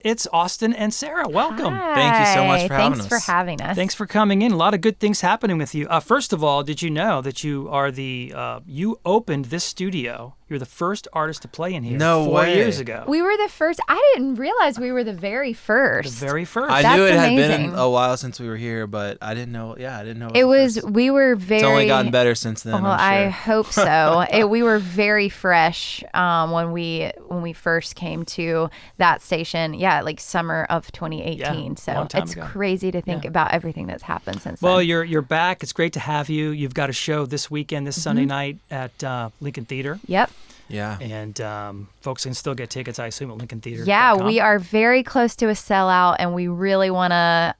It's Austin and Sarah. Welcome. Hi. Thank you so much for having us. Thanks for having us. Thanks for coming in. A lot of good things happening with you. First of all, did you know that you are you opened this studio? You're the first artist to play in here No 4 way. years ago. We were the first. I didn't realize we were the very first. The very first. I That's knew it had amazing. been a while since we were here, but I didn't know. Yeah, I didn't know. It was. the first. We were very. It's only gotten better since then. Well, I'm sure. I hope so. We were very fresh when we first came to that station. Yeah, like summer of 2018. Yeah, So long time it's ago. crazy to think about everything that's happened since Well, then. you're back. It's great to have you. You've got a show this weekend, this Sunday night at Lincoln Theater. Yep. Yeah. And folks can still get tickets, I assume, at Lincoln Theater. Yeah, we are very close to a sellout, and we really want to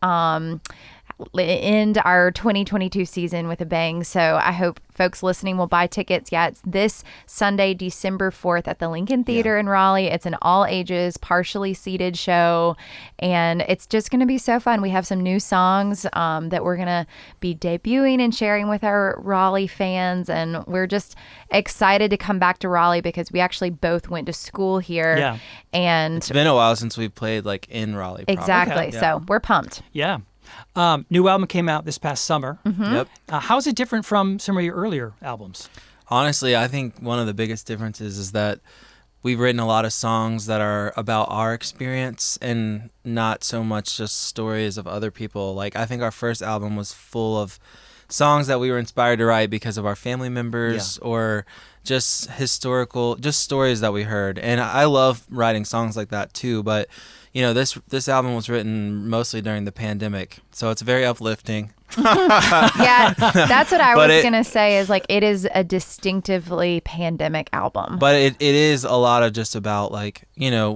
end our 2022 season with a bang. So I hope folks listening will buy tickets. Yeah, it's this Sunday, December 4th at the Lincoln Theater in Raleigh. It's an all ages, partially seated show, and it's just going to be so fun. We have some new songs that we're going to be debuting and sharing with our Raleigh fans, and we're just excited to come back to Raleigh because we actually both went to school here. Yeah. And It's been a while since we've played like in Raleigh. proper. exactly. Okay. So we're pumped. Yeah. New album came out this past summer. Yep. How's it different from some of your earlier albums? Honestly, I think one of the biggest differences is that we've written a lot of songs that are about our experience and not so much just stories of other people. Like, I think our first album was full of songs that we were inspired to write because of our family members or just historical, just stories that we heard. And I love writing songs like that too, but you know, this album was written mostly during the pandemic, so it's very uplifting. Yeah, that's what I But was it- going to say is like it is a distinctively pandemic album. But it is a lot of just about like, you know,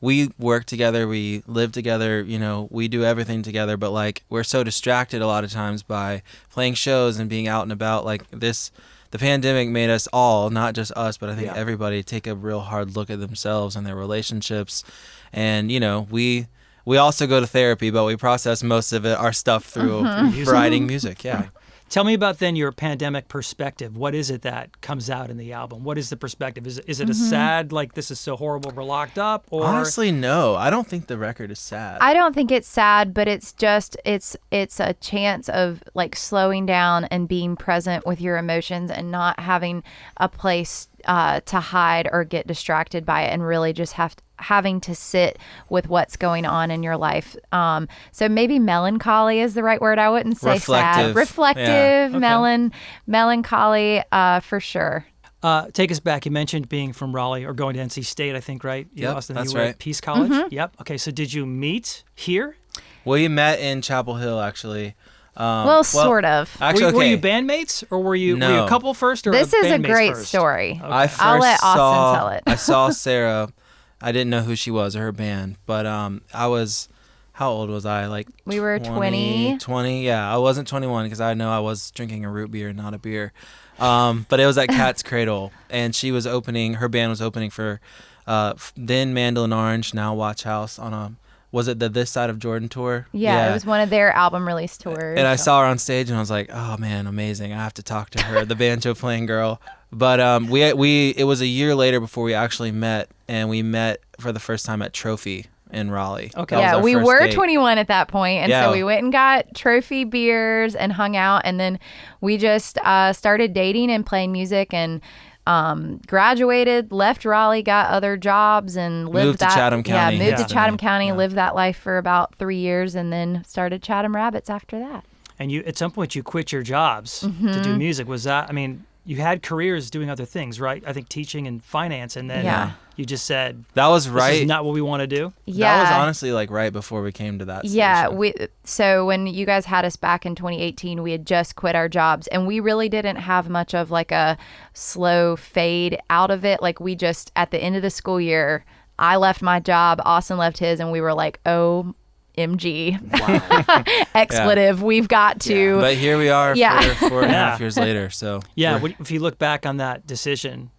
we work together, we live together, you know, we do everything together, but like we're so distracted a lot of times by playing shows and being out and about. Like the pandemic made us all, not just us, but I think everybody take a real hard look at themselves and their relationships. And, you know, we also go to therapy, but we process most of our stuff through writing music. Yeah. Tell me about then your pandemic perspective. What is it that comes out in the album? What is the perspective? Is it a sad, like this is so horrible, we're locked up? Or Honestly, no. I don't think the record is sad. I don't think it's sad, but it's just it's a chance of like slowing down and being present with your emotions and not having a place to hide or get distracted by it, and really just having to sit with what's going on in your life. So maybe melancholy is the right word. I wouldn't say sad. Reflective. Reflective, Yeah. Okay. melancholy, for sure. take us back. You mentioned being from Raleigh or going to NC State, I think, right? Yep, Austin, that's you were right. at Peace College? Yep. Okay, so did you meet here? We met in Chapel Hill, actually. Well, sort of. Actually, Were okay. you bandmates, or were you No. a couple first, or This is a bandmates great first? story. I first I'll let Austin saw, tell it. I saw Sarah. I didn't know who she was or her band, but I was, how old was I? Like We were 20. 20, yeah. I wasn't 21 because I know I was drinking a root beer, not a beer. But it was at Cat's Cradle, and she was opening, her band was opening for then Mandolin Orange, now Watch House on a, was it the This Side of Jordan tour? Yeah, it was one of their album release tours. And I saw her on stage, and I was like, "Oh man, amazing! I have to talk to her, the banjo playing girl." But it was a year later before we actually met, and we met for the first time at Trophy in Raleigh. Okay. That was Yeah, our we first were date. 21 at that point, and Yeah. so we went and got Trophy beers and hung out, and then we just started dating and playing music, and graduated, left Raleigh, got other jobs, and lived Moved to that. Chatham County. Yeah, moved Yeah. to Chatham County, Yeah. lived that life for about 3 years, and then started Chatham Rabbits after that. And you, at some point, you quit your jobs to do music. Was that? I mean, you had careers doing other things, right? I think teaching and finance, and then Yeah. you just said, That was "This right. is not what we want to do." Yeah. That was honestly like right before we came to that. Yeah, station. so when you guys had us back in 2018, we had just quit our jobs, and we really didn't have much of like a slow fade out of it. Like we just, at the end of the school year, I left my job, Austin left his, and we were like, OMG, expletive, we've got to. But here we are, Yeah. 4.5 years later. So Yeah. we're- If you look back on that decision,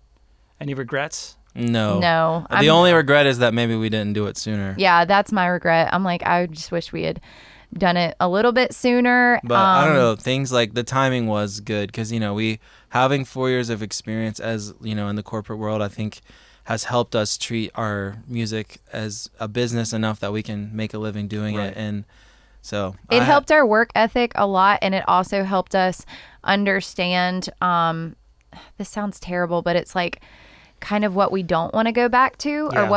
any regrets? no, No, The only regret is that maybe we didn't do it sooner. Yeah, that's my regret. I'm like, I just wish we had done it a little bit sooner. But I don't know, things like the timing was good because, you know, we having 4 years of experience as, you know, in the corporate world, I think has helped us treat our music as a business enough that we can make a living doing Right. it. And so It helped our work ethic a lot, and it also helped us understand, this sounds terrible, but it's like kind of what we don't want to go back to, or Yeah.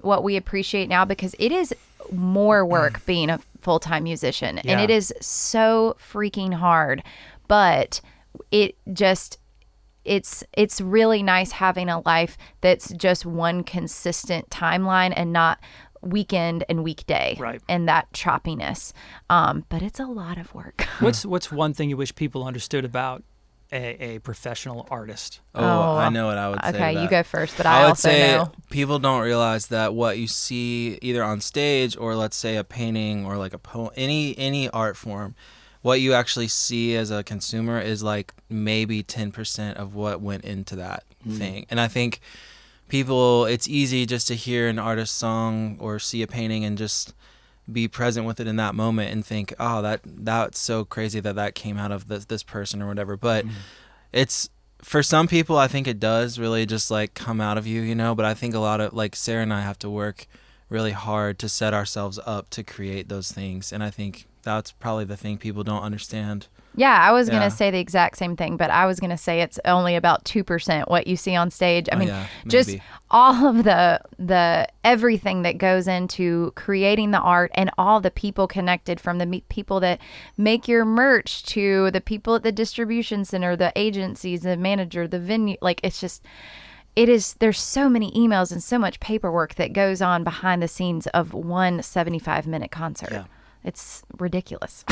what we appreciate now, because it is more work being a full-time musician, and Yeah. it is so freaking hard, but it just it's really nice having a life that's just one consistent timeline and not weekend and weekday, Right. and that choppiness. But it's a lot of work. What's one thing you wish people understood about a professional artist? Oh, I know what I would say. Okay, to you that. go first, but I I would also say know. people don't realize that what you see either on stage or let's say a painting or like a poem, any art form, what you actually see as a consumer is like maybe 10% of what went into that thing. And I think people, it's easy just to hear an artist's song or see a painting and just be present with it in that moment and think, oh, that's so crazy that came out of this person or whatever. But it's, for some people, I think it does really just like come out of you, you know, but I think a lot of, like, Sarah and I have to work really hard to set ourselves up to create those things. And I think that's probably the thing people don't understand. Yeah, I was going Yeah. to say the exact same thing, but I was going to say it's only about 2% what you see on stage. I Oh, mean, yeah, just maybe. all of the everything that goes into creating the art, and all the people connected, from the people that make your merch to the people at the distribution center, the agencies, the manager, the venue. Like, it's just, there's so many emails and so much paperwork that goes on behind the scenes of one 75-minute concert. Yeah. It's ridiculous.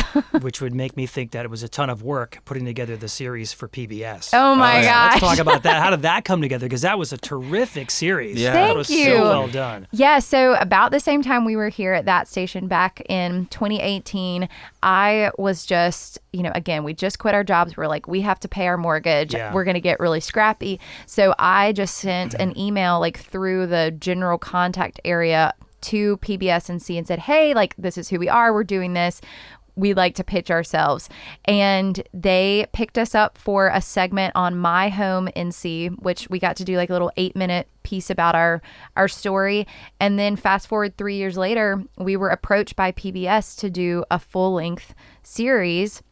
Which would make me think that it was a ton of work putting together the series for PBS. Oh my yeah. gosh. Let's talk about that. How did that come together? Because that was a terrific series. Yeah. That Thank was you. so well done. Yeah, so about the same time we were here at that station back in 2018, I was just, again, we just quit our jobs. We're like, we have to pay our mortgage. Yeah. We're going to get really scrappy. So I just sent an email like through the general contact area to PBS and C and said, hey, like, this is who we are. We're doing this. We like to pitch ourselves. And they picked us up for a segment on My Home NC, which we got to do like a little 8-minute piece about our story. And then fast forward 3 years later, we were approached by PBS to do a full-length series.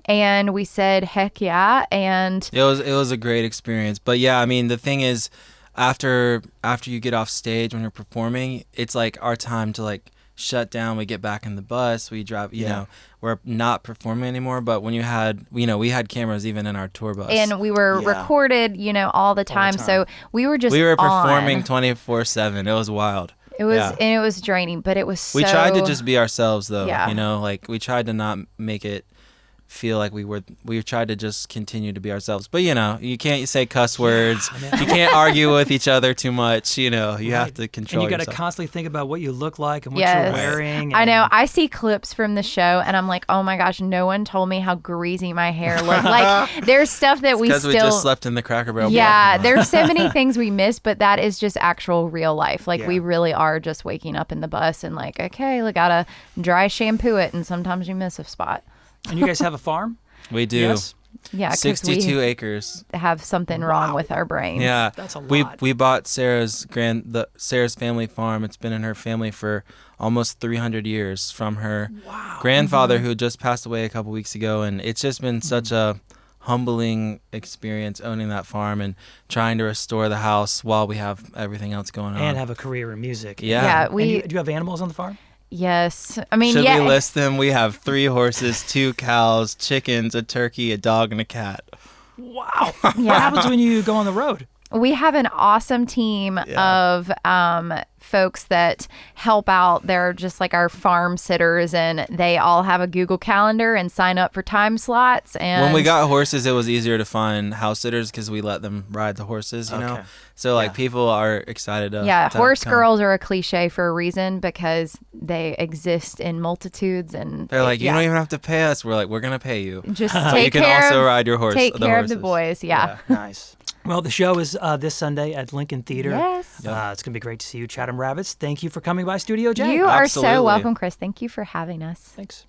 And we said, heck yeah. And It was a great experience. But yeah, I mean, the thing is, after you get off stage when you're performing, it's like our time to like shut down. We get back in the bus, we drive, you know, we're not performing anymore. But when we had cameras even in our tour bus. and we were Yeah. recorded, all the time. So we were just we were performing on. 24/7. It was wild. It was, Yeah. and it was draining, but it was so. We tried to just be ourselves though, Yeah. like we tried to not make it feel like we tried to just continue to be ourselves. But you can't say cuss words. You can't argue with each other too much, you have to control And you got to yourself. constantly think about what you look like and what Yes. you're wearing. I know. and- I see clips from the show, and I'm like, oh my gosh, no one told me how greasy my hair looked. Like, there's stuff that we Because still. we just slept in the Cracker Barrel. Yeah, parking lot. there's so many things we miss, but that is just actual real life. Like, Yeah. we really are just waking up in the bus and like, okay, we gotta dry shampoo it, and sometimes you miss a spot. And you guys have a farm? We do. Yes. Yeah, because 62 we acres. have something wrong with our brains. Yeah, That's a We lot. we bought Sarah's family farm. It's been in her family for almost 300 years from her grandfather who just passed away a couple weeks ago, and it's just been such a humbling experience owning that farm and trying to restore the house while we have everything else going on. And have a career in music. Yeah. Yeah, And we. do you have animals on the farm? Yes, I mean, Should yeah. we list them? We have 3 horses, 2 cows, chickens, a turkey, a dog, and a cat. Wow. Yeah. What happens when you go on the road? We have an awesome team of folks that help out. They're just like our farm sitters, and they all have a Google Calendar and sign up for time slots. And When we got horses, it was easier to find house sitters because we let them ride the horses, you know? Okay. So, like, Yeah. people are excited to yeah, to horse come. girls are a cliche for a reason because they exist in multitudes, and They're like, you yeah. don't even have to pay us. We're like, we're going to pay you. just But take you can care also of, ride your horse. take care of the horses. boys. Yeah. Nice. Well, the show is this Sunday at Lincoln Theater. Yes. It's going to be great to see you, Chatham Rabbits. Thank you for coming by Studio J. You are so Absolutely. welcome, Chris. Thank you for having us. Thanks.